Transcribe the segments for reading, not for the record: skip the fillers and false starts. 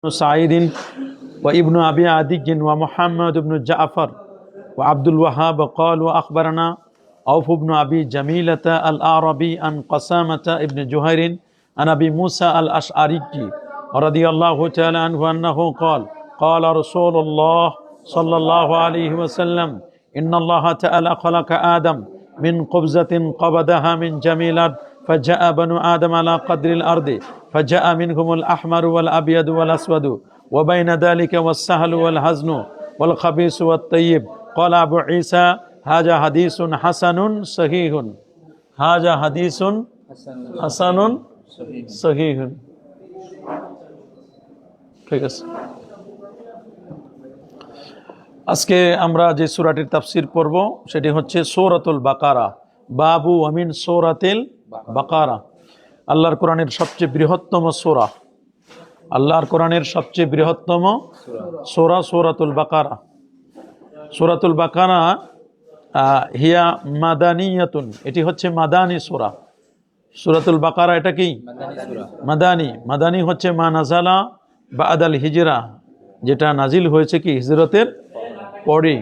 سعيد وابن أبي عدي ومحمد بن جعفر وعبد الوهاب قالوا أخبرنا عوف بن أبي جميلة الأعرابي عن قسامة بن جهير عن أبي موسى الأشعري رضي الله تعالى عنه أنه قال قال رسول الله صلى الله عليه وسلم إن الله تعالى خلق آدم من قبضة قبضها من جميلة فجاء بنو آدم على قدر الأرض فجاء منهم الأحمر والأبيض والأسود وبين ذلك والسهل والحزن والخبيث والطيب قال أبو عيسى هذا حديث حسن صحيح هذا حديث حسن صحيح ঠিক আছে। আজকে আমরা যে সূরাটির তাফসীর পড়ব সেটি হচ্ছে সূরাতুল বাকারা। বাবু আমিন সূরাতুল বাকারা, আল্লাহর কোরআনের সবচেয়ে বৃহত্তম সূরা। আল্লাহর কোরআনের সবচেয়ে বৃহত্তম সূরা সূরাতুল বাকারা। সূরাতুল বাকারা হিয়া মাদানিয়াতুন, এটি হচ্ছে মাদানী সূরা। সূরাতুল বাকারা এটা কি মাদানী। মাদানী হচ্ছে মা নাজালা বাদাল হিজরা, যেটা নাজিল হয়েছে কি হিজরতের পরে।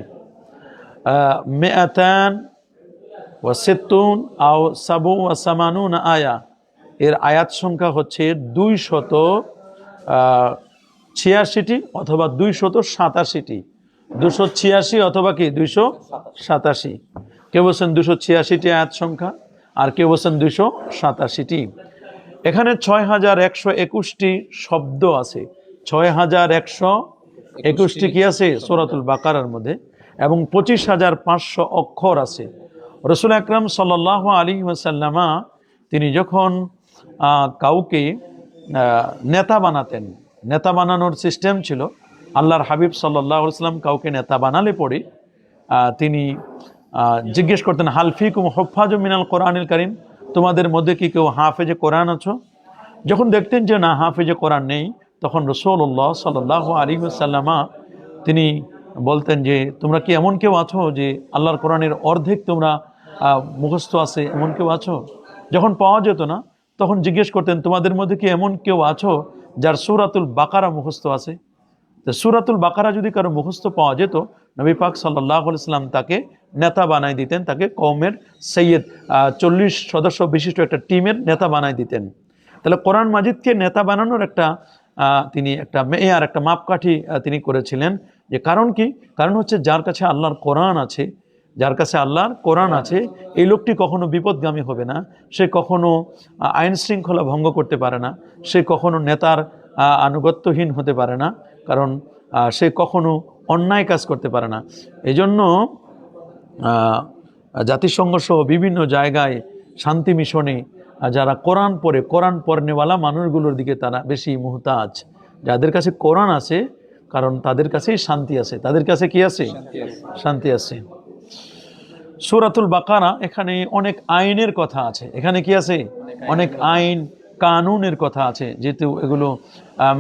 মেআতান ওয়া সিত্তুন আও সাবু ওয়া সামানুন আয়া, এর আয়াত সংখ্যা হচ্ছে 286টি অথবা 287টি। 286 অথবা কি 287। কেউ বলছেন 286টি আয়াত সংখ্যা, আর কেউ বলছেন 287টি। এখানে 6121টি শব্দ আছে, 6121টি কি আছে সূরাতুল বাকারার মধ্যে, এবং 25,500 অক্ষর আছে। রাসূল আকরাম সাল্লাল্লাহু আলাইহি ওয়াসাল্লাম তিনি যখন কাউকে নেতা বানাতেন, নেতা বানানোর সিস্টেম ছিল, আল্লাহর হাবিব সাল্লাল্লাহু আলাইহি ওয়াসাল্লাম কাউকে নেতা বানালে পরে তিনি জিজ্ঞেস করতেন হাল ফিকুম হুফাজুম মিনাল কোরআনিল কারীম, তোমাদের মধ্যে কি কেউ হাফেজে কোরআন আছো? যখন দেখতেন যে না হাফেজে কোরআন নেই, তখন রাসূলুল্লাহ সাল্লাল্লাহু আলাইহি ওয়াসাল্লাম তিনি বলতেন যে তোমরা কি এমন কেউ আছো যে আল্লাহর কোরআনের অর্ধেক তোমরা মুখস্থ আছে, এমন কেউ আছো? যখন পাওয়া যেত না তখন জিজ্ঞেস করতেন তোমাদের মধ্যে কি এমন কেউ আছো যার সূরাতুল বাকারা মুখস্থ আছে? তো সূরাতুল বাকারা যদি কারো মুখস্থ পাওয়া যেত, নবী পাক সাল্লাল্লাহু আলাইহি ওয়াসাল্লাম তাকে নেতা বানাই দিতেন, তাকে কওমের সৈয়দ 40 সদস্য বিশিষ্ট একটা টিমের নেতা বানাই দিতেন। তাহলে কোরআন মাজিদকে নেতা বানানোর একটা তিনি একটা মেয়ার, একটা মাপকাঠি তিনি করেছিলেন। যে কারণ কি? কারণ হচ্ছে যার কাছে আল্লাহর কোরআন আছে, যার কাছে আল্লাহর কোরআন আছে, এই লোকটি কখনো বিপদগামী হবে না, সে কখনো আইন শৃঙ্খলা ভঙ্গ করতে পারে না, সে কখনো নেতার আনুগত্যহীন হতে পারে না, কারণ সে কখনো অন্যায় কাজ করতে পারে না। এজন্য জাতিসংঘ সহ বিভিন্ন জায়গায় শান্তি মিশনে যারা কোরআন পড়ে, কোরআন পড়নেওয়ালা মানুষগুলোর দিকে তারা বেশি মুহতাজ, যাদের কাছে কোরআন আছে, কারণ তাদের কাছেই শান্তি আছে। তাদের কাছে কি আছে? শান্তি আছে। সূরাতুল বাকারা, এখানে অনেক আইনের কথা আছে। এখানে কি আছে? অনেক আইন কানুনের কথা আছে, যেহেতু এগুলো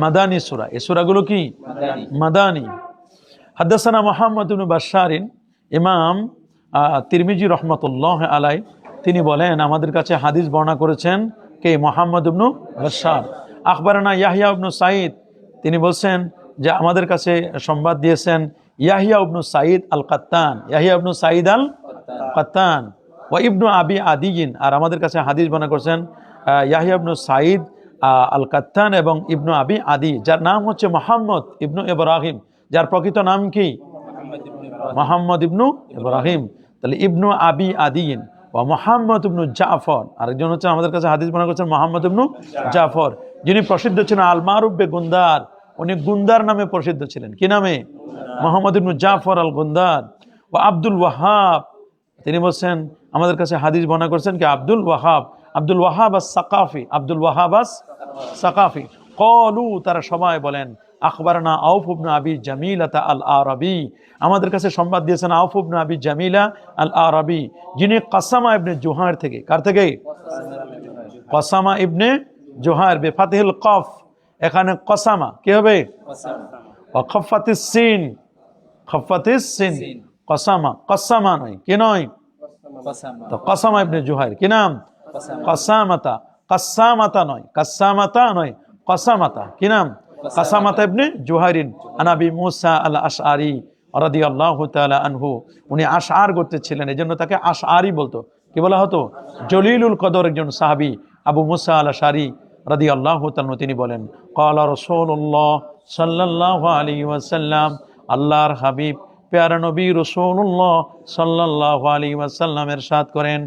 মাদানী সূরা। এই সূরাগুলো কি মাদানী। হাদাসানা মুহাম্মদ ইবনে বাশশারিন, ইমাম তিরমিজি রহমাতুল্লাহ আলাই, তিনি বলেন আমাদের কাছে হাদিস বর্ণনা করেছেন কে? মুহাম্মদ ইবনে বাশশার। আখবারানা ইয়াহইয়া ইবনে সাঈদ, তিনি বলছেন যে আমাদের কাছে সংবাদ দিয়েছেন ইয়াহইয়া ইবনে সাঈদ আল কাত্তান, ইয়াহইয়া ইবনে সাঈদ আল কাত্তান ওয়া ইবনু আবি আদিয়িন, আর আমাদের কাছে হাদিস বর্ণনা করেছেন ইয়াহইয়া ইবনে সাঈদ আল কাত্তান এবং ইবনু আবি আদি, যার নাম হচ্ছে মুহাম্মদ ইবনু ইব্রাহিম, যার প্রকৃত নাম কি? মুহাম্মদ ইবনু ইব্রাহিম। তাহলে ইবনু আবি আদিয়িন ওয়া মুহাম্মদ ইবনু জাফর, আরেকজন হচ্ছে আমাদের কাছে হাদিস বর্ণনা করেছেন মুহাম্মদ ইবনু জাফর, যিনি প্রসিদ্ধ ছিলেন আল মারুফ বে গুন্দার। উনি গুন্দার নামে প্রসিদ্ধ ছিলেন। কি নামে? মুহাম্মদ ইবনু জাফর আল গুন্দার। ও আব্দুল ওয়াহাব, তিনি বলছেন আমাদের কাছে হাদিস বর্ণনা করেছেন কি? আব্দুল ওয়াহাব, আব্দুল ওয়াহাব আস সাকাফি, আব্দুল ওয়াহাব আস সাকাফি। ক্বালু, তারা সবাই বলেন আখবারনা আউফ ইবনে আবি জামিলা আল আরাবি, আমাদের কাছে সংবাদ দিয়েছেন আউফ ইবনে আবি জামিলা আল আরাবি, যিনি কাসামা ইবনে জুহার থেকে। কার থেকে? কাসামা ইবনে জুহার, বে ফাতিহুল কফ, এখানে কাসামা কি হবে? ওয়া খাফাতিস সিন, খাফাতিস সিন, কাসামা, কাসামা নয়, কি নয়? তো কাসামা ইবনে জুহার, কি নাম? কাসামাতা, কাসামাতা নয়, কাসামাতা নয়, কাসামাতা, কি নাম? কাসামাত ইবনে জুহাইরিন আন আবি মুসা আল আশআরি রাদিয়াল্লাহু তাআলা আনহু, উনি আশআর গোত্রের ছিলেন, এজন্য তাকে আশআরি বলতো। কি বলা হতো? জলিলুল কদর একজন সাহাবী আবু মুসা আল আশআরি রাদিয়াল্লাহু তাআলা, তিনি বলেন ক্বালা রাসূলুল্লাহ সাল্লাল্লাহু আলাইহি ওয়াসাল্লাম, আল্লাহর হাবিব প্যারা নবী রাসূলুল্লাহ সাল্লাল্লাহু আলাইহি ওয়াসাল্লাম ইরশাদ করেন,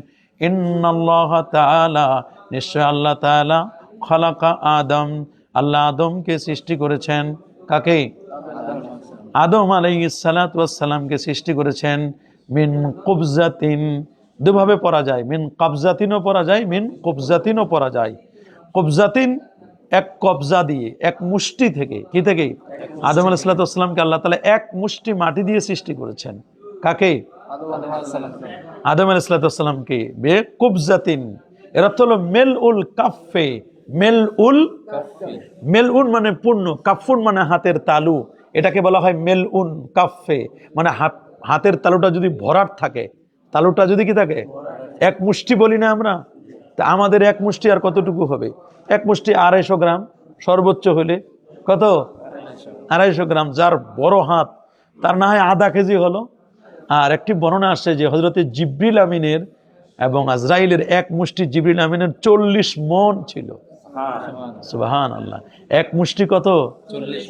ইন্নাল্লাহ তাআলা, নিশ্চয় আল্লাহ তাআলা, খালাকা আদম, আল্লাহ আদমকে সৃষ্টি করেছেন। কাকে? আদম আলাইহিস সালাতু ওয়াস সালামকে সৃষ্টি করেছেন। মিন কুবজাতিন, দুভাবে পড়া যায়, মিন কবজাতিনও পড়া যায়, মিন কুবজাতিনও পড়া যায়। কুবজাতিন এক কবজা দিয়ে, এক মুষ্টি থেকে। কি থেকে? আদম আলাইহিস সালাতু ওয়াস সালামকে আল্লাহ তাআলা এক মুষ্টি মাটি দিয়ে সৃষ্টি করেছেন। কাকে? আদম আলাইহিস সালাতু ওয়াস সালামকে। বে কুবজাতিন, এর অর্থ হলো মেলউল কাফে, মেলউন মানে পূর্ণ, কাফুন মানে হাতের তালু, এটাকে বলা হয় মেলউন কাফে, মানে হাতের তালুটা যদি ভরাট থাকে, তালুটা যদি কি থাকে, এক মুষ্টি বলি না আমরা, তা আমাদের এক মুষ্টি আর কতটুকু হবে? এক মুষ্টি 250 গ্রাম সর্বোচ্চ হলে। কত? 250 গ্রাম। যার বড় হাত তার না হয় আধা কেজি হলো। আর একটি বর্ণনা আসছে যে হযরতে জিবরিল আমিনের এবং আজরাইলের এক মুষ্টি জিবরিল আমিনের 40 মণ ছিল। সুবহানাল্লাহ। এক মুষ্টি কত?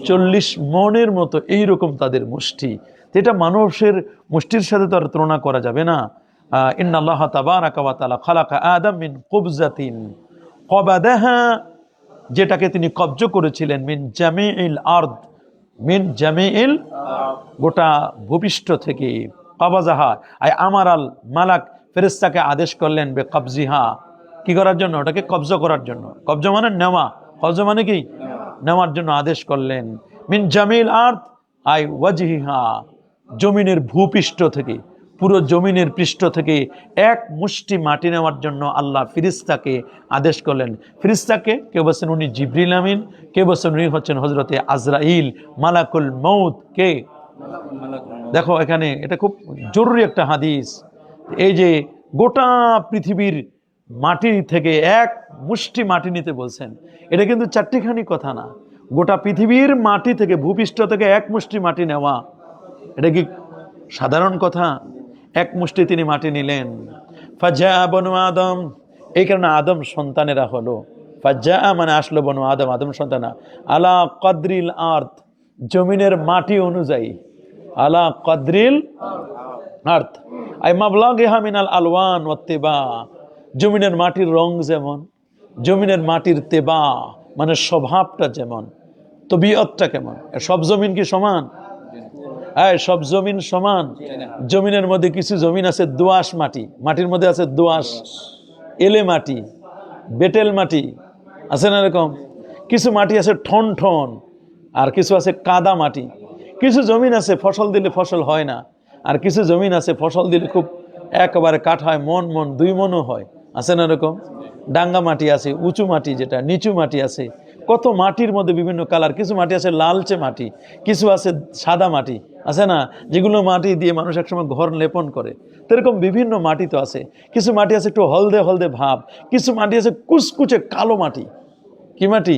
40 মণের মতো এইরকম তাদের মুষ্টি। এটা মানুষের মুষ্টির সাথে তো আর তুলনা করা যাবে না। ইন্নাল্লাহ তাবারাকা ওয়া তাআলা খালাকা আদম মিন কুবজাতিন কবাদাহা, যেটাকে তিনি কব্জ করেছিলেন, মিন জামিইল আরদ, মিন জামিইল, গোটা ভূপৃষ্ঠ থেকে। কবাজাহা আই আমারাল মালাক, ফেরেশতাকে আদেশ করলেন বে কবজিহা, কি করার জন্য? ওটাকে কব্জ করার জন্য। কব্জ মানে নেওয়া, কব্জ মানে কি? নেওয়ার জন্য আদেশ করলেন। মিন জামিল আরদ আই ওয়াজহিহা, জমিনের ভূপৃষ্ঠ থেকে, পুরো জমিনের পৃষ্ঠ থেকে এক মুষ্টি মাটি নেওয়ার জন্য আল্লাহ ফিরিস্তাকে আদেশ করলেন। ফিরিস্তাকে কেউ বলছেন উনি জিবরিল আমিন, কেউ বলছেন উনি হচ্ছেন হযরতে আজরাইল মালাকুল মউত। কে? দেখো এখানে এটা খুব জরুরি একটা হাদিস। এই যে গোটা পৃথিবীর মাটি থেকে এক মুষ্টি মাটি নিতে বলছেন, এটা কিন্তু চারটিখানি কথা না। গোটা পৃথিবীর মাটি থেকে, ভূপৃষ্ঠ থেকে এক মুষ্টি মাটি নেওয়া, এটা কি সাধারণ কথা? এক মুষ্টি তিনি মাটি নিলেন। ফাজা বনু আদম, এই কারণে আদম সন্তানেরা হলো। ফাজা মানে আসলো, বনু আদম, আদম সন্তানা, আলা কদরিল আরদ, জমিনের মাটি অনুযায়ী, আলা কদরিল আরদ আই মাবলাগিহা মিনাল আলওয়ান ওয়াত তিবা, জমিনের মাটির রং যেমন, জমিনের মাটির তেবা মানে স্বভাবটা যেমন, তবিয়তটা কেমন। সব জমিন কি সমান? সব জমিন সমান? জমিনের মধ্যে কিছু জমিন আছে দোআঁশ মাটি, মাটির মধ্যে আছে দোআঁশ, এলে মাটি, বেটেল মাটি, আছে না এরকম? কিছু মাটি আছে ঠন ঠন, আর কিছু আছে কাদা মাটি। কিছু জমিন আছে ফসল দিলে ফসল হয় না, আর কিছু জমিন আছে ফসল দিলে খুব একেবারে কাঠ হয়, মন 2 মনও হয়, আছে না এরকম? ডাঙ্গা মাটি আছে, উঁচু মাটি যেটা, নিচু মাটি আছে। কত মাটির মধ্যে বিভিন্ন কালার। কিছু মাটি আছে লালচে মাটি, কিছু আছে সাদা মাটি, আছে না, যেগুলো মাটি দিয়ে মানুষ একসময় ঘর লেপন করে। তো এরকম বিভিন্ন মাটি তো আছে। কিছু মাটি আছে একটু হলদে হলদে ভাব, কিছু মাটি আছে কুচকুচে কালো মাটি। কি মাটি?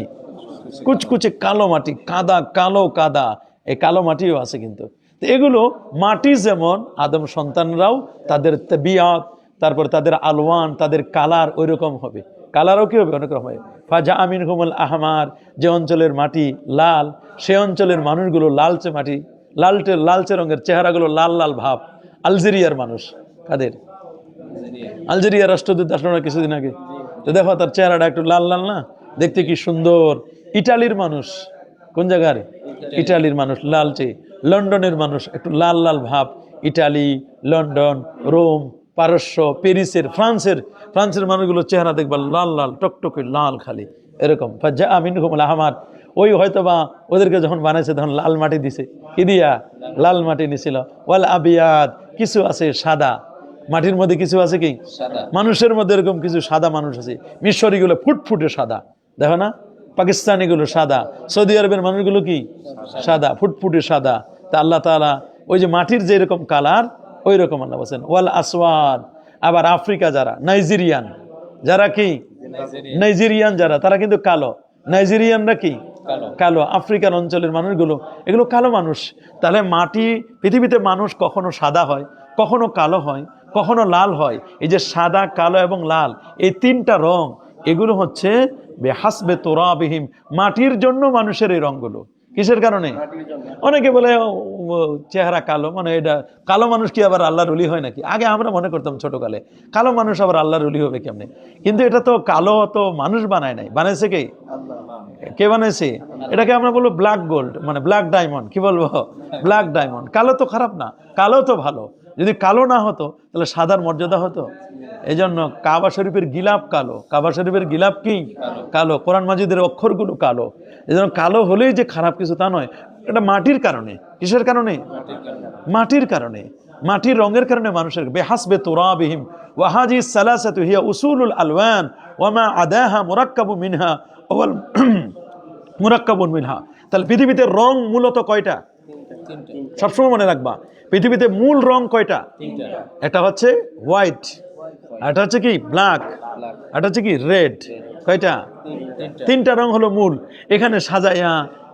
কুচকুচে কালো মাটি, কাদা, কালো কাদা, এই কালো মাটিও আছে কিন্তু। তো এগুলো মাটি যেমন, আদম সন্তানরাও তাদের তাবিয়াত, তারপর তাদের আলওয়ান, তাদের কালার ওই রকম হবে। কালারও কি হবে? অনেক রকম হবে। ফাজা আমিন হুমুল আহমার, যে অঞ্চলের মাটি লাল, সে অঞ্চলের মানুষগুলো লালচে মাটি, লালচে রঙের, চেহারাগুলো লাল লাল ভাব। আলজেরিয়ার মানুষ, কাদের? আলজেরিয়ার রাষ্ট্রদূত আসলো না কিছুদিন আগে, তো দেখো তার চেহারাটা একটু লাল লাল না, দেখতে কি সুন্দর। ইটালির মানুষ, কোন জায়গার? ইটালির মানুষ লালচে। লন্ডনের মানুষ একটু লাল লাল ভাব। ইটালি, লন্ডন, রোম, পারস্য, প্যারিসের, ফ্রান্সের মানুষগুলো চেহারা দেখবা লাল লাল টকটকে লাল খালি এরকম। ফাজা আমিন হুমুল আহমার, ওই হয়তোবা ওদেরকে যখন বানাইছে তখন লাল মাটি দিছে, কি দিয়া? লাল মাটি নিছিল। ওয়াল আবিয়াদ, কিছু আছে সাদা মাটির মধ্যে, কিছু আছে কি মানুষের মধ্যে, এরকম কিছু সাদা মানুষ আছে। মিশরীগুলো ফুটফুটে সাদা, দেখো না? পাকিস্তানিগুলো সাদা, সৌদি আরবের মানুষগুলো কি সাদা, ফুটফুটে সাদা। তা আল্লাহ তাআলা ওই যে মাটির যে এরকম কালার, ওই রকম আল্লাহ বলছেন। ওয়াল আসওয়াদ, আবার আফ্রিকা যারা, নাইজেরিয়ান যারা, কি নাইজেরিয়ান যারা, তারা কিন্তু কালো। নাইজেরিয়ানরা কি কালো। আফ্রিকার অঞ্চলের মানুষগুলো এগুলো কালো মানুষ। তাহলে মাটি, পৃথিবীতে মানুষ কখনো সাদা হয়, কখনো কালো হয়, কখনো লাল হয়। এই যে সাদা, কালো এবং লাল, এই তিনটা রং, এগুলো হচ্ছে বেহাসবে তোরাবিহিম, মাটির জন্য মানুষের এই রংগুলো। কিসের কারণে? অনেকে বলে চেহারা কালো, মানে এটা কালো মানুষ কি আবার আল্লাহর ওলি হয় নাকি? আগে আমরা মনে করতাম ছোটকালে কালো মানুষ আবার আল্লাহর ওলি হবে কেমনে? কিন্তু এটা তো কালো তো মানুষ বানায় নাই, বানাইছে কে? কে বানাইছে? এটাকে আমরা বলবো ব্ল্যাক গোল্ড, মানে ব্ল্যাক ডায়মন্ড। কি বলবো? Black diamond. কালো তো খারাপ না, কালো তো ভালো। যদি কালো না হতো তাহলে সাদার মর্যাদা হতো। এই জন্য কাবা শরীফের গিলাফ কালো। কাবা শরীফের গিলাফ কি? কালো। কোরআন মাজিদের অক্ষরগুলো কালো। এই জন্য কালো হলেই যে খারাপ কিছু তা নয়, এটা মাটির কারণে। কিসের কারণে? মাটির কারণে, মাটির রঙের কারণে মানুষের। বেহাসবে তুরাবিহিম ওয়া হাযিহিস সালাসাতু হিয়া উসুলুল আলওয়ান ওয়া মা আদাহা মুরাক্কাবু মিনহা ওয়াল মুরাক্কাবুন মিনহা। তাহলে পৃথিবীতে রং মূলত কয়টা? সবসময় মনে রাখবা, পৃথিবীতে মূল রং কয়টা? এটা হচ্ছে হোয়াইট, এটা হচ্ছে কি ব্ল্যাক, এটা হচ্ছে কি রেড। কয়টা? তিনটা রং হলো মূল। এখানে সাজাইয়া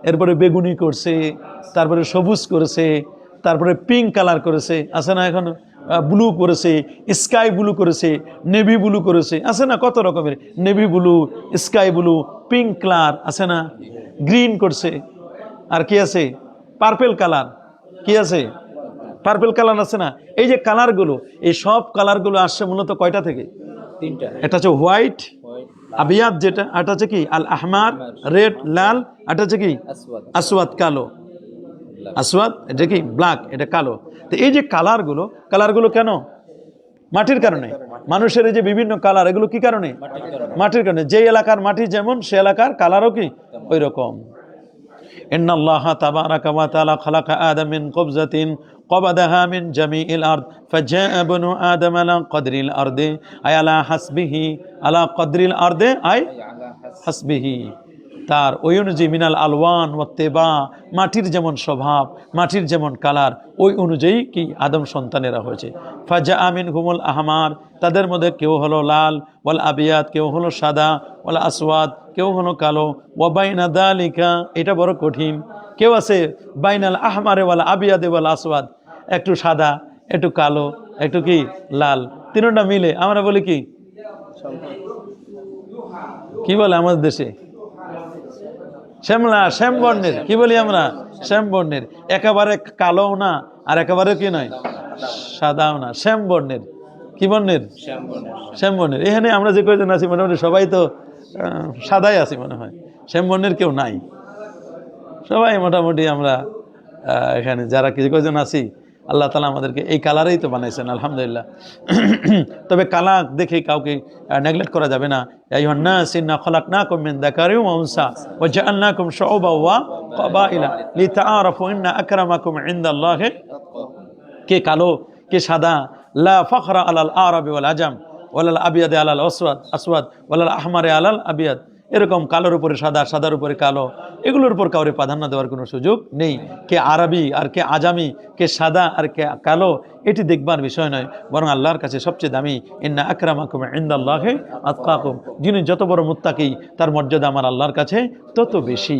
এরপরে বেগুনি করছে, তারপরে সবুজ করেছে, তারপরে পিঙ্ক কালার করেছে, আছে না? এখন ব্লু করেছে, স্কাই ব্লু করেছে, নেভি ব্লু করেছে, আছে না? কত রকমের navy blue, sky blue, pink colour, আছে না? গ্রিন করছে। আর কি আছে? Purple colour. কি আছে? পার্পেল কালার আছে না? এই যে কালারগুলো, এই সব কালারগুলো আসছে মূলত কয়টা থেকে? তিনটা। এটা হচ্ছে হোয়াইট, আবিয়াদ যেটা, এটা হচ্ছে কি আল আহমার, রেড, লাল, এটা হচ্ছে কি আসওয়াদ, কালো। আসওয়াদ এটা কি ব্ল্যাক, এটা কালো। তো এই যে কালারগুলো কেন? মাটির কারণে। মানুষের এই যে বিভিন্ন কালার, এগুলো কি কারণে? মাটির কারণে। যে এলাকার মাটি যেমন, সে এলাকার কালারও কি ওই রকম। ইন্নাল্লাহা তাবারাকা ওয়া তাআলা খালাকা আদম মিন কবজাতিন قبضها من جميع الأرض فجاء ابن آدم على قدر الأرض أي على حسبه على قدر الأرض أي حسبه। তার ওই অনুযায়ী মিনাল আলওয়ান ওয়াত্তেবা, মাটির যেমন স্বভাব, মাটির যেমন কালার, ওই অনুযায়ী কি আদম সন্তানেরা হয়েছে। ফাজা আমিন হুমুল আহমার, তাদের মধ্যে কেউ হলো লাল, ওয়াল আবিয়াদ, কেউ হলো সাদা, ওয়াল আসওয়াদ, কেউ হলো কালো, ওয়া বাইনা দালিকা, এটা বড় কঠিন। কেউ আছে বাইনাল আহমারে ওয়াল আবিয়াদে ওয়াল আসওয়াদ, একটু সাদা, একটু কালো, একটু কি লাল, তিনটা মিলে আমরা বলি কি? কি বলে আমাদের দেশে? শ্যামলা, শ্যাম বর্ণের। কি বলি আমরা? শ্যাম বর্ণের। একেবারে কালোও না, আর একেবারে কি নয় সাদাও না, শ্যাম বর্ণের। কি বর্ণের? শ্যাম বর্ণের। এখানে আমরা যে কয়জন আছি মোটামুটি সবাই তো সাদাই আছি মনে হয়, শ্যাম বর্ণের কেউ নাই। সবাই মোটামুটি আমরা এখানে যারা কিছু কয়জন আছি, আল্লাহ তাআলা আমাদেরকে এই কালারেই তো বানাইছেন, আলহামদুলিল্লাহ। তবে কালার দেখে কাউকে নেগলেক্ট করা যাবে না। ইয়া আইয়ুহান নাস ইন্না খালাকনাকুম মিন যাকারিন ওয়া উনসা ওয়া জাআলনাকুম শুউবান ওয়া ক্বাবাইলা লিতাআরাফু ইন্না আকরামাকুম ইনদাল্লাহি, কে কালো কে সাদা, লা ফখরা আলাল আরাবি ওয়াল আজাম ওয়ালাল আবিয়াদ আলাল আসওয়াদ ওয়ালাল আহমারে আলাল আবিয়াদ। এরকম কালোর উপরে সাদা, সাদার উপরে কালো, এগুলোর উপর কাউরে প্রাধান্য দেওয়ার কোনো সুযোগ নেই। কে আরবি আর কে আজামি, কে সাদা আর কে কালো, এটি দেখবার বিষয় নয়, বরং আল্লাহর কাছে সবচেয়ে দামি ইন্না আকরামাকুম ইনদাল্লাহি আতকাকুম, যিনি যত বড় মুত্তাকি তার মর্যাদা আমার আল্লাহর কাছে তত বেশি।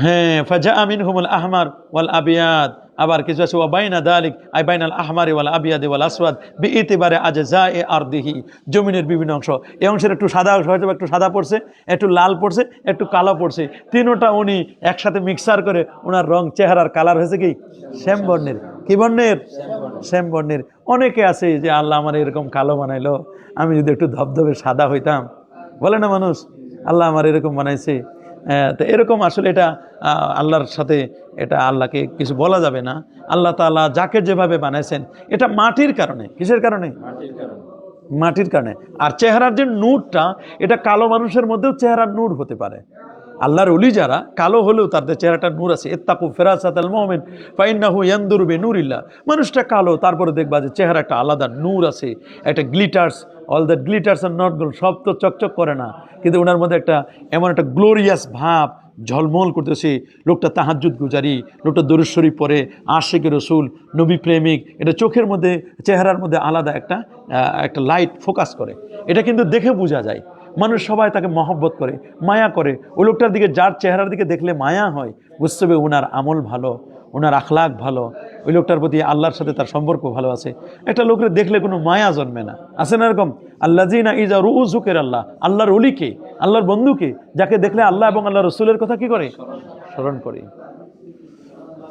হ্যাঁ, ফাজা মিনহুমুল আহমার ওয়াল আবিয়াদ, আবার কিছু আছে ওয়া বাইনা দালিক আই বাইনাল আহমারি ওয়াল আবিয়াদি ওয়াল আসওয়াদ বিইতিবারে আজজায়ে আরদিহি, জমিনের বিভিন্ন অংশ। এই অংশের একটু সাদা হয়তো একটু সাদা পড়ছে, একটু লাল পড়ছে, একটু কালো পড়ছে, তিনটা উনি একসাথে মিক্সার করে ওনার রং, চেহারার কালার হয়েছে কি শ্যাম বর্ণের। কি বর্ণের? শ্যাম বর্ণের। অনেকে আছে যে আল্লাহ আমার এরকম কালো বানাইলো, আমি যদি একটু ধবধবে সাদা হইতাম, বলে না মানুষ, আল্লাহ আমার এরকম বানাইছে। তো এরকম আসলে এটা আল্লাহর সাথে, এটা আল্লাহকে কিছু বলা যাবে না। আল্লাহ তাআলা যাকে যেভাবে বানাইছেন, এটা মাটির কারণে। কিসের কারণে? মাটির কারণে। আর চেহারার যে নূরটা, এটা কালো মানুষের মধ্যেও চেহারার নূর হতে পারে। আল্লাহর ওলি যারা কালো হলেও তাদের চেহারাটা নূর আছে। ইত্তাকু ফিরাসাতাল মুমিন ফাইন্নাহু ইয়ানদুরু বিনুরিল্লাহ। মানুষটা কালো, তারপরে দেখবা যে চেহারা একটা আলাদা নূর আছে, একটা glitters. All that glitters are not gold, সব তো চকচক করে না, কিন্তু ওনার মধ্যে একটা এমন একটা গ্লোরিয়াস ভাব, ঝলমল করতেছে। লোকটা তাহাজ্জুদ গুজারি, লোকটা দরুদ শরীফ পড়ে, আশিক রাসূল, নবী প্রেমিক, এটা চোখের মধ্যে, চেহারার মধ্যে আলাদা একটা লাইট ফোকাস করে। এটা কিন্তু দেখে বোঝা যায়। মানুষ সবাই তাকে মহব্বত করে, মায়া করে। ওই লোকটার দিকে যার চেহারার দিকে দেখলে মায়া হয়, বুঝতে হবে ওনার আমল ভালো, ওনার আখলাক ভালো, ওই লোকটার প্রতি আল্লাহর সাথে তার সম্পর্ক ভালো আছে। একটা লোকের দেখলে কোনো মায়া জন্মে না, আছে না এরকম? আল্লাযিনা ইযা রুউ যুকিরাল্লাহ, আল্লাহর ওলিকে, আল্লাহর বন্ধুকে, যাকে দেখলে আল্লাহ এবং আল্লাহ রসুলের কথা কি করে? স্মরণ করে।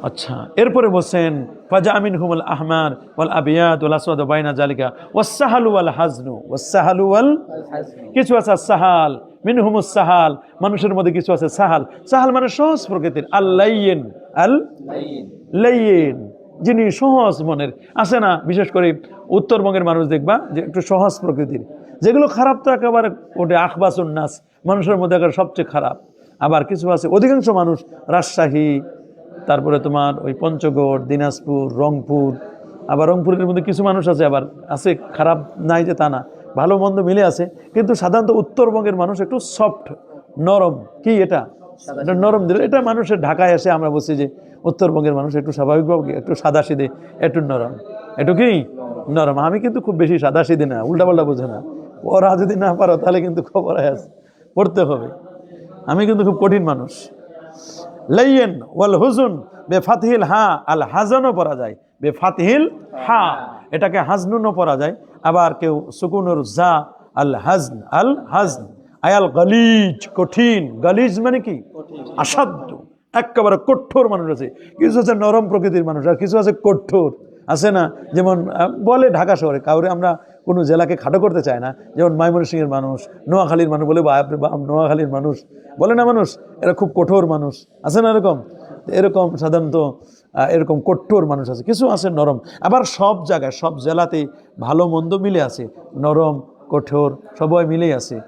আচ্ছা, এরপরে বলছেন ফাজা মিনহুমুল আহমার ওয়াল আবিয়াদ ওয়াল আসওয়াদ বাইনা জালিকা ওয়াস-সাহালু ওয়াল হাজনু, ওয়াস-সাহালু ওয়াল, কিছু আছে সাহাল, মিনহুমুস সাহাল, মানুষের মধ্যে কিছু আছে সাহাল। সাহাল মানে সহজ প্রকৃতির, আল-লাইয়িন, আল-লাইয়িন, যিনি সহজ মনের। আছে না, বিশেষ করে উত্তরবঙ্গের মানুষ দেখবা যে একটু সহজ প্রকৃতির। যেগুলো খারাপ তো একেবারে ওটা আখবাসুন নাস, মানুষের মধ্যে একেবারে সবচেয়ে খারাপ। আবার কিছু আছে, অধিকাংশ মানুষ রাজশাহী, তারপরে তোমার ওই পঞ্চগড়, দিনাজপুর, রংপুর, আবার রংপুরের মধ্যে কিছু মানুষ আছে, আবার আছে খারাপ নাই যে তা না, ভালো মন্দ মিলে আছে। কিন্তু সাধারণত উত্তরবঙ্গের মানুষ একটু সফট, নরম। কি এটা? এটা নরম দিল। এটা মানুষের ঢাকায় এসে আমরা বলছি যে উত্তরবঙ্গের মানুষ একটু স্বাভাবিকভাবে একটু সাদাসিধে, একটু নরম, একটু কি নরম। আমি কিন্তু খুব বেশি সাদাসিধে না, উল্টাপাল্টা বোঝে না। ওরা যদি না পারো তাহলে কিন্তু খবর আছে, পড়তে হবে। আমি কিন্তু খুব কঠিন মানুষ। লাইয়িন ওয়াল হুজুন বেফাতহিল হা, আল হাজানও পড়া যায়, বেফাতহিল হা, এটাকে হাজনুনও পড়া যায়। আবার কেউ সুকুনুর জা, আল হাজন, আল হাজন। আয়াল গালিজ, কঠিন। গালিজ মানে কি? অসাধ্য, একেবারে কঠোর মানুষ আছে। কিছু আছে নরম প্রকৃতির মানুষ, আর কিছু আছে কঠোর। আছে না, যেমন বলে ঢাকা শহরে কাউরে আমরা কোনো জেলাকে খাটো করতে চায় না, যেমন ময়মনসিংহের মানুষ, নোয়াখালীর মানুষ বলে নোয়াখালীর মানুষ বলে না, মানুষ এরা খুব কঠোর মানুষ। আছে না এরকম? এরকম সাধারণত এরকম কঠোর মানুষ আছে। কিছু আছে নরম। আবার সব জায়গায়, সব জেলাতে ভালো মন্দ মিলে আছে, নরম কঠোর সবাই মিলেই আছে।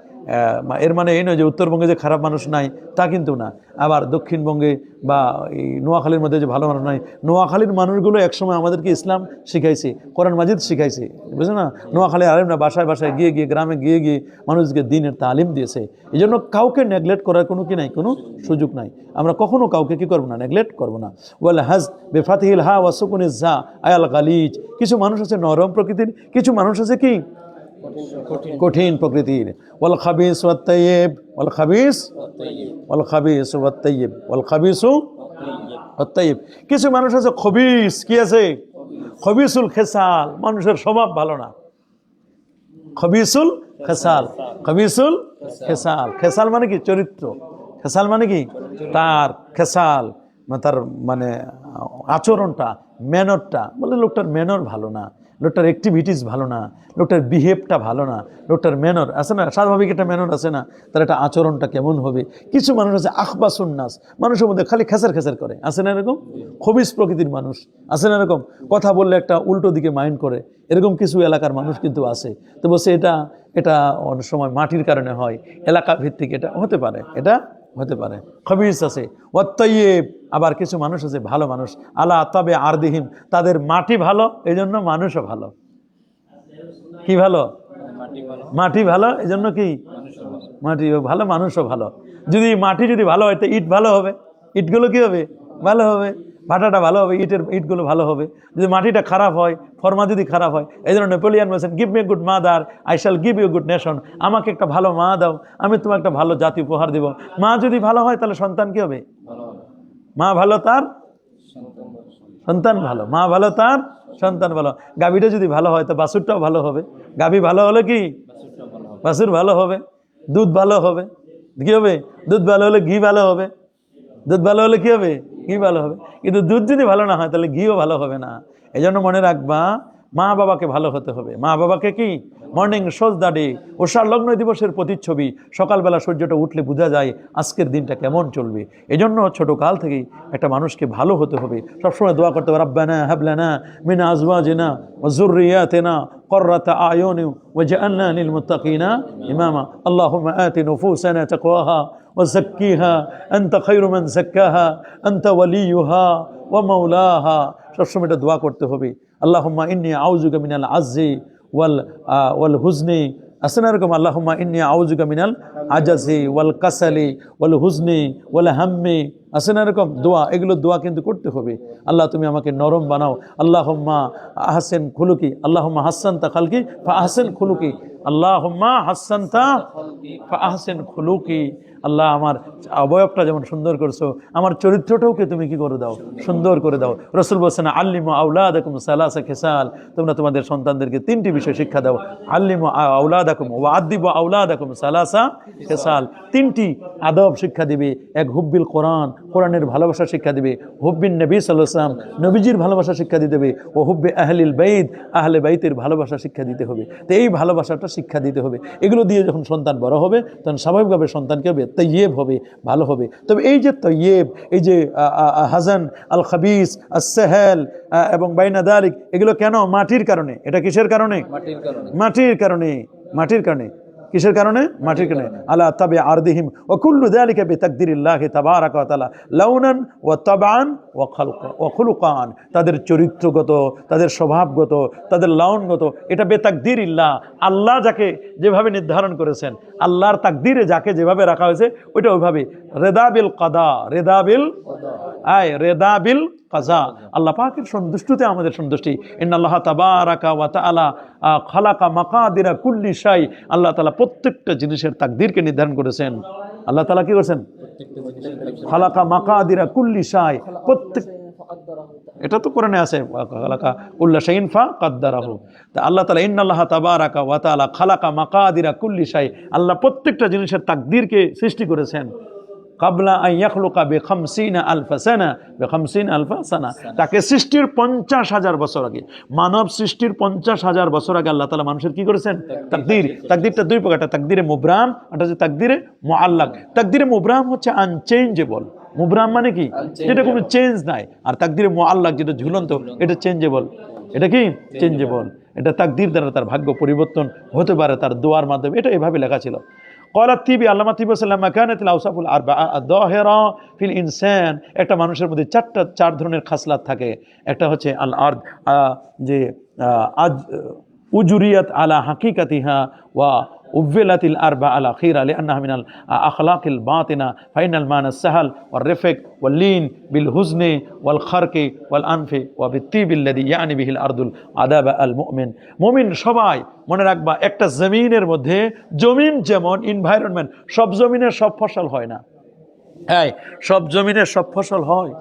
এর মানে এই নয় যে উত্তরবঙ্গে যে খারাপ মানুষ নাই, তা কিন্তু না। আবার দক্ষিণবঙ্গে বা এই নোয়াখালীর মধ্যে যে ভালো মানুষ নাই, নোয়াখালীর মানুষগুলো একসময় আমাদেরকে ইসলাম শিখাইছে, কোরআন মাজিদ শিখাইছে, বুঝলে না? নোয়াখালী আলেমরা বাসায় বাসায় গিয়ে গিয়ে, গ্রামে গিয়ে গিয়ে মানুষকে দিনের তালিম দিয়েছে। এই জন্য কাউকে নেগলেক্ট করার কোনো কি নাই, কোনো সুযোগ নাই। আমরা কখনো কাউকে কি করবো না, নেগলেক্ট করবো না। ওয়াল হাজ বেফাতিহিল হা ওয়া সুকুনিজ জা আয়াল গালিজ। কিছু মানুষ আছে নরম প্রকৃতির, কিছু মানুষ আছে কি কঠিন প্রকৃতির। ওয়াল খাবিস ওয়াত তাইয়্যিব, ওয়াল খাবিস, ওয়াল খাবিস ওয়াত তাইয়্যিব, ওয়াল খাবিসু ওয়াত তাইয়্যিব। কিছু মানুষ আছে খবিস, কি আছে? খবিসুল খেসাল, মানুষের স্বভাব ভালো না। খবিসুল খেসাল, খবিসুল খেসাল। খেসাল মানে কি? চরিত্র। খেসাল মানে কি? তার খেসাল তার মানে আচরণটা, ম্যানরটা, বলে লোকটার ম্যানর ভালো না, লোকটার অ্যাক্টিভিটিস ভালো না, লোকটার বিহেভটা ভালো না, লোকটার ম্যানর আছে না, স্বাভাবিক একটা ম্যানর আছে না, তার একটা আচরণটা কেমন হবে। কিছু মানুষ আছে আখবাসুন নাস, মানুষের মধ্যে খালি খেসার খেসার করে, আছে না এরকম? খবিস প্রকৃতির মানুষ, আছে না এরকম? কথা বললে একটা উল্টো দিকে মাইন্ড করে, এরকম কিছু এলাকার মানুষ কিন্তু আছে। তো বলছে এটা এটা অনেক সময় মাটির কারণে হয়, এলাকা ভিত্তিক এটা হতে পারে, এটা হতে পারে। খবিস আছে। ওয়াত তাইয়্যিব, আবার কিছু মানুষ আছে ভালো মানুষ, আলা তাবে আরদিহিম, তাদের মাটি ভালো, এই জন্য মানুষও ভালো। কি ভালো? মাটি ভালো, এই জন্য কি মাটি ভালো, মানুষও ভালো। যদি মাটি যদি ভালো হয় তো ইট ভালো হবে, ইটগুলো কি হবে? ভালো হবে। ভাটাটা ভালো হবে, ইটগুলো ভালো হবে। যদি মাটিটা খারাপ হয়, ফর্মা যদি খারাপ হয়, এই জন্য নেপোলিয়ান বলছেন give me a good mother, I shall give you good nation. আমাকে একটা ভালো মা দাও, আমি তোমাকে একটা ভালো জাতি উপহার দিব। মা যদি ভালো হয় তাহলে সন্তান কি হবে? মা ভালো তার সন্তান ভালো, মা ভালো তার সন্তান ভালো। গাভীটা যদি ভালো হয় তো বাছুরটাও ভালো হবে। গাভী ভালো হলে কি বাছুর ভালো হবে, দুধ ভালো হবে। কি হবে? দুধ ভালো হলে ঘি ভালো হবে। দুধ ভালো হলে কি হবে? ঘি ভালো হবে। কিন্তু দুধ যদি ভালো না হয় তাহলে ঘিও ভালো হবে না। এই জন্য মনে রাখবা, মা বাবাকে ভালো হতে হবে। মা বাবাকে কি মর্নিং শোজ দ্য ডে, ওষার লগ্ন দিবসের প্রতিচ্ছবি। সকালবেলা সূর্যটা উঠলে বোঝা যায় আজকের দিনটা কেমন চলবে। এই জন্য ছোটো কাল থেকেই একটা মানুষকে ভালো হতে হবে। সবসময় দোয়া করতে হবে, রাব্বানা হাব লানা মিন আজওয়াজিনা ওয়া যুররিয়াতিনা قرة أعين وجعلنا للمتقين إماما اللهم آت نفوسنا تقواها وزكيها أنت خير من زكاها أنت وليها ومولاها। সবসময় এটা দোয়া করতে হবে, আল্লাহুম্মা ইন্নী আউযুকা মিনাল আজ্জি ওয়াল হুজনি আছে না এরকম, আল্লাহুম্মা ইন্নী আউযুকা মিনাল আজাজি ওয়াল কাসালি ওয়াল হুজনি ওয়াল হাম্মি, আছে না এরকম দোয়া? এগুলো দোয়া কিন্তু করতে হবে। আল্লাহ তুমি আমাকে নরম বানাও, আল্লাহুম্মা আহসিন খুলুকি, আল্লাহুম্মা হাসানতা খালকি ফা আহসিন খুলুকি, আল্লাহুম্মা হাসানতা ফা আহসিন খুলুকি। আল্লাহ আমার অবয়বটা যেমন সুন্দর করছো, আমার চরিত্রটাওকে তুমি কি করে দাও, সুন্দর করে দাও। রাসূল বলেছেন আল্লিমু আওলাদাকুম সালাসা খিসাল, তোমরা তোমাদের সন্তানদেরকে 3টি বিষয় শিক্ষা দাও। আল্লিমু আওলাদাকুম ওয়া আদিবু আওলাদাকুম সালাসা খিসাল, 3টি আদব শিক্ষা দিবে। এক হুব্বিল কোরআন, কোরআনের ভালোবাসা শিক্ষা দিবে। হুব্বিন নবী সাল্লাল্লাহু আলাইহি ওয়াসাল্লাম, নবীজির ভালোবাসা শিক্ষা দিতে হবে। ও হুব্বে আহলিল বাইত, আহলে বাইতের ভালোবাসা শিক্ষা দিতে হবে। তো এই ভালোবাসাটা শিক্ষা দিতে হবে। এগুলো দিয়ে যখন সন্তান বড় হবে তখন স্বাভাবিকভাবে সন্তানকে হবে তৈয়েব হবে, ভালো হবে। তবে এই যে তৈয়েব, এই যে হাসান আল খাবিস আস-সাহাল এবং বাইনা দালিক, এগুলো কেন? মাটির কারণে। এটা কিসের কারণে? মাটির কারণে। মাটির কারণে। কিসের কারণে? মাটির কারণে। আলা তাবে আরদিহিম ওয়া কুল্লু যালিকা বিতাকদিরিল্লাহি তাবারাকা ওয়া তাআলা লাউনান ওয়া তাবান ওয়া খালকা ওয়া খুলুকান, তাদের চরিত্রগত, তাদের স্বভাবগত, তাদের লাউনগত, এটা বেতাকদিরিল্লাহ, আল্লাহ যাকে যেভাবে নির্ধারণ করেছেন, আল্লাহর তাকদিরে যাকে যেভাবে রাখা হয়েছে ওইটা ওইভাবে। রেদা বিল কাদা, রেদা বিল রেদা বিল কাজা, আল্লাহ পাকের সন্তুষ্টিতে আমাদের সন্তুষ্টি। ইন্নাল্লাহ তাবারাকা ওয়া তাআলা খালাকা মাকাদিরা কুল্লি শাই, আল্লাহ তাআলা প্রত্যেকটা জিনিসের তাকদীরকে নির্ধারণ করেছেন। আল্লাহ তাআলা কি করেছেন? খালাকা মাকাদিরা কুল্লি শাই, প্রত্যেক, এটা তো কোরআনে আছে, খালাকা কুল্লা শাইইন ফাকাদ্দারাহু। তা আল্লাহ তাআলা ইন্নাল্লাহ তাবারাকা ওয়া তাআলা খালাকা মাকাদিরা কুল্লি শাই, আল্লাহ প্রত্যেকটা জিনিসের তাকদীরকে সৃষ্টি করেছেন। কাবলা আন ইয়াখলুকা বিখামসিনা আলফা সানা, বিখামসিনা আলফা সানা, তাকে সৃষ্টির 50,000 বছর আগে, মানব সৃষ্টির 50,000 বছর আগে আল্লাহ তাআলা মানুষের কি করেছেন? তাকদীর। তাকদীরটা দুই প্রকার, একটা তাকদীরে মুবরাম, একটা হচ্ছে তাকদীরে মুআল্লাক। তাকদীরে মুবরাম হচ্ছে আনচেঞ্জেবল, মুবরাম মানে কি? যেটা কোনো চেঞ্জ নাই। আর তাকদীরে মুআল্লাক যেটা ঝুলন্ত, এটা চেঞ্জেবল। এটা কি? চেঞ্জেবল। এটা তাকদীর দ্বারা তার ভাগ্য পরিবর্তন হতে পারে, তার দোয়ার মাধ্যমে। এটা এভাবে লেখা ছিল। ক্বালা তিবি, আল্লামা তিবি সাল্লাম, মাকানাতুল আওসাফুল আরবাআ আয-যাহিরা ফিল ইনসান, একটা মানুষের মধ্যে 4 ধরনের খাসলাত থাকে। একটা হচ্ছে আল আরদ, যে আজ উজুরিয়াত আলা হাকিকাতিহা ওয়া উযিলাতিল আরবা আলা খিরা লিআন্নাহা মিনাল আখলাকিল বাতিনা ফাইনাল মানা সাহাল ওয়ার রিফক ওয়াল লিন বিল হুজনি ওয়াল খারকি ওয়াল আনফি ওয়া বিত্তিবিল লাযী ইয়ানি বিহিল আরদুল আদাবা আল মুমিন। মুমিন সবাই মনে রাখবা, একটা জমিনের মধ্যে, জমিন যেমন এনভায়রনমেন্ট, সব জমিনের সব ফসল হয় না। হ্যাঁ, সব জমিনের সব ফসল হয়,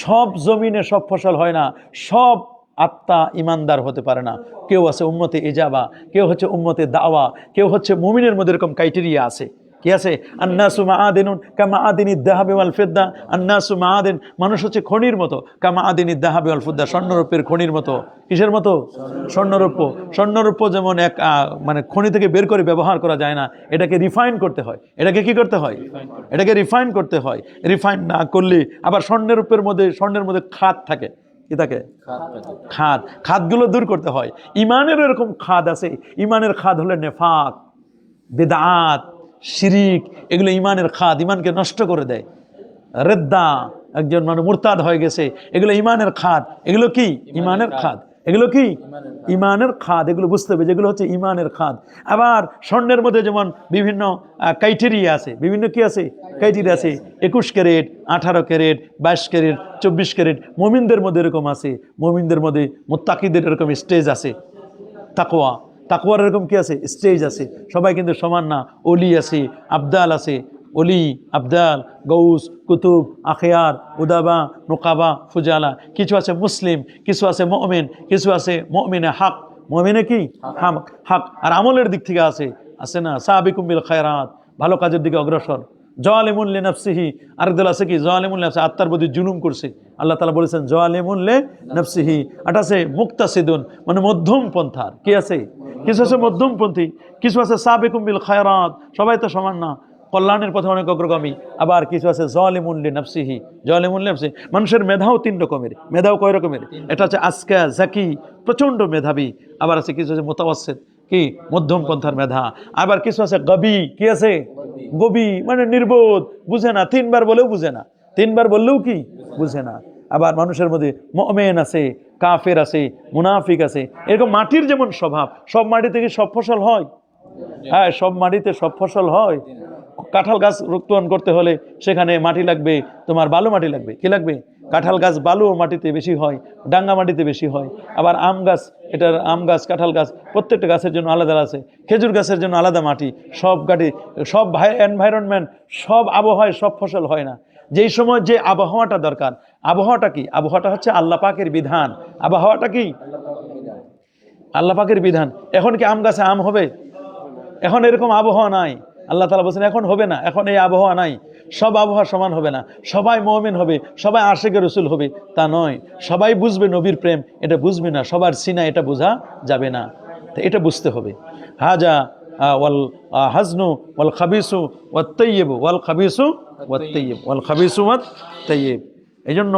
সব জমিনে সব ফসল হয় না। সব আত্মা ইমানদার হতে পারে না। কেউ আছে উম্মতে ইজাবা, কেউ হচ্ছে উম্মতে দাওয়া, কেউ হচ্ছে মুমিনের মধ্যে এরকম ক্রাইটেরিয়া আছে। কি আছে? আন্নাসু মাআদিনুন কামাআদিনিদ যাহাবি ওয়াল ফিদ্দা, আন্নাসু মাআদিন, মানুষ হচ্ছে খনির মতো, কামাআদিনিদ যাহাবি ওয়াল ফিদ্দা, স্বর্ণরূপের খনির মতো। কিসের মতো? স্বর্ণরূপ। স্বর্ণরূপ যেমন এক মানে খনি থেকে বের করে ব্যবহার করা যায় না, এটাকে রিফাইন করতে হয়। এটাকে কি করতে হয়? এটাকে রিফাইন করতে হয়। রিফাইন না করলে আবার স্বর্ণরূপের মধ্যে, স্বর্ণের মধ্যে খাদ থাকে। কি থাকে? খাদ। খাদগুলো দূর করতে হয়। ইমানের এরকম খাদ আছে। ইমানের খাদ হলো নেফাক, বিদআত, শিরিক, এগুলো ইমানের খাদ, ইমানকে নষ্ট করে দেয়। রিদ্দা, একজন মানুষ মুরতাদ হয়ে গেছে, এগুলো ইমানের খাদ। এগুলো কি? ইমানের খাদ। এগুলো কি? ইমানের খাদ। এগুলো বুঝতে হবে যেগুলো হচ্ছে ইমানের খাদ। আবার স্বর্ণের মধ্যে যেমন বিভিন্ন ক্রাইটেরিয়া আছে, বিভিন্ন কি আছে? ক্রাইটেরিয়া আছে। 21 ক্যারেট, 18 ক্যারেট, 22 ক্যারেট, 24 ক্যারেট। মুমিনদের মধ্যে এরকম আছে। মুমিনদের মধ্যে, মুত্তাকিদের এরকম স্টেজ আছে। তাকওয়া, তাকওয়ার এরকম কি আছে? স্টেজ আছে। সবাই কিন্তু সমান না। ওলি আছে, আবদাল আছে, অলি, আবদাল, গৌস, কুতুব, আখিয়ার, উদাবা, নুকাবা, ফুজালা। কিছু আছে মুসলিম, কিছু আছে মুমিন, কিছু আছে মুমিনে হক। মুমিনে কি? হক। আর আমলের দিক থেকে আছে না সাবিকুম বিল খায়রাত, ভালো কাজের দিকে অগ্রসর। জালিমুন লিনাফসিহি, আরেকদল আছে কি? জালিমুন লিনাফসিহি, আত্মার প্রতি জুলুম করছে। আল্লাহ তাআলা বলেছেন জালিমুন লিনাফসিহি। এটা আছে মুক্তাসিদুন, মানে মধ্যম পন্থার। কি আছে? কিছু আছে মধ্যমপন্থী, কিছু আছে সাবিকুম বিল খায়রাত, সবাই তো সমান না, কল্যাণের পথে অনেক অগ্রগামী। আবার কিছু আছে জালিমুন লিনাফসিহি, জালিমুন লিনাফসিহি। মানুষের মেধাও 3 রকমের। মেধাও কয় রকমের? এটা হচ্ছে আজকা, জাকি, প্রচন্ড মেধাবী। আবার আছে কিছু আছে মুতাওয়াসসিত, কি? মধ্যম পন্থার মেধা। আবার কিছু আছে গবি। কি আছে? গবি, মানে নির্বোধ, বুঝে না, 3 বার বলেও বুঝে না, 3 বার বললেও কি? বুঝে না। আবার মানুষের মধ্যে মুমিন আছে, কাফের আছে, মুনাফিক আছে। এরকম মাটির যেমন স্বভাব, সব মাটি থেকে সব ফসল হয় হ্যাঁ, সব মাটিতে সব ফসল হয়? কাঁঠাল গাছ রোপণ করতে হলে সেখানে মাটি লাগবে, তোমার বালু মাটি লাগবে। কি লাগবে? কাঁঠাল গাছ বালু মাটিতে বেশি হয়, ডাঙ্গা মাটিতে বেশি হয়। আবার আম গাছ, এটার আম গাছ, কাঁঠাল গাছ প্রত্যেকটা গাছের জন্য আলাদা আছে। খেজুর গাছের জন্য আলাদা মাটি। সব গাড়ি, সব এনভায়রনমেন্ট, সব আবহাওয়ায় সব ফসল হয় না। যেই সময় যে আবহাওয়াটা দরকার, আবহাওয়াটা কি? আবহাওয়াটা হচ্ছে আল্লাহ পাকের বিধান। আবহাওয়াটা কি? আল্লাহ পাকের বিধান। এখন কি আম গাছে আম হবে? এখন এরকম আবহাওয়া নাই। আল্লাহ তাআলা বলছেন এখন হবে না, এখন এই আবহাওয়া নাই। সব আবহাওয়া সমান হবে না। সবাই মুমিন হবে, সবাই আশিকে রাসূল হবে, তা নয়। সবাই বুঝবে নবীর প্রেম, এটা বুঝবে না। সবার সিনা এটা বোঝা যাবে না, তো এটা বুঝতে হবে। হাজা ওয়াল হাজনু ওয়াল খাবিসু ওয়াত তাইয়্যিবু ওয়াল খাবিসু ওয়াত তাইয়্যিব ওয়াল খাবিসু ওয়াত তাইয়্যিব। এই জন্য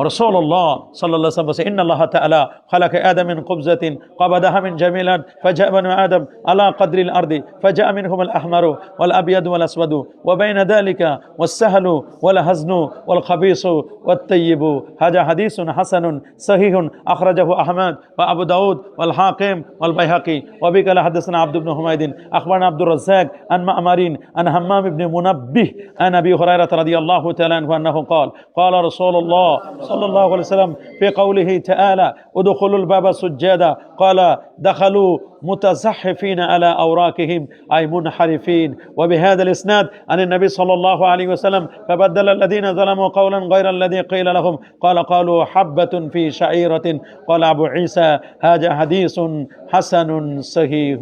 রাসূলুল্লাহ সাল্লাল্লাহু আলাইহি ওয়াসাল্লাম বলেন, ইন্নাল্লাহ তাআলা খালাকা আদম মিন কুবজাতিন ক্বাবাদাহা মিন জামিলান ফাজাআ বানু আদম আলা কদরিল আরদি ফাজাআ মিনহুম আল আহমারু ওয়াল আবয়াদু ওয়াল আসওয়াদু ওয়া বাইনা যালিকা ওয়াস সাহলু ওয়াল হাজনু ওয়াল খাবিসু ওয়াত তাইয়্যিবু। হাযা হাদিসুন হাসানুন সহিহুন আখরাজাহু আহমদ ওয়া আবু দাউদ ওয়াল হাকিম ওয়াল বাইহাকি ওয়া বিকালা হাদাসানা আব্দ ইবনে হুমায়দিন আখবারনা আব্দুর রাজ্জাক আন মা'মারিন আন হাম্মাম ইবনে মুনাব্বিহ আন আবি হুরায়রা রাদিয়াল্লাহু তাআলা আনহু আন্নাহু قال رسول الله صلى الله عليه وسلم في قوله تعالى ادخلوا الباب سجدا قال دخلوا متزحفين على أوراقهم أي منحرفين. وبهذا الإسناد عن النبي صلى الله عليه وسلم فبدل الذين ظلموا قولا غير الذي قيل لهم قالوا حبة في شعيرة. قال أبو عيسى هذا حديث حسن صحيح.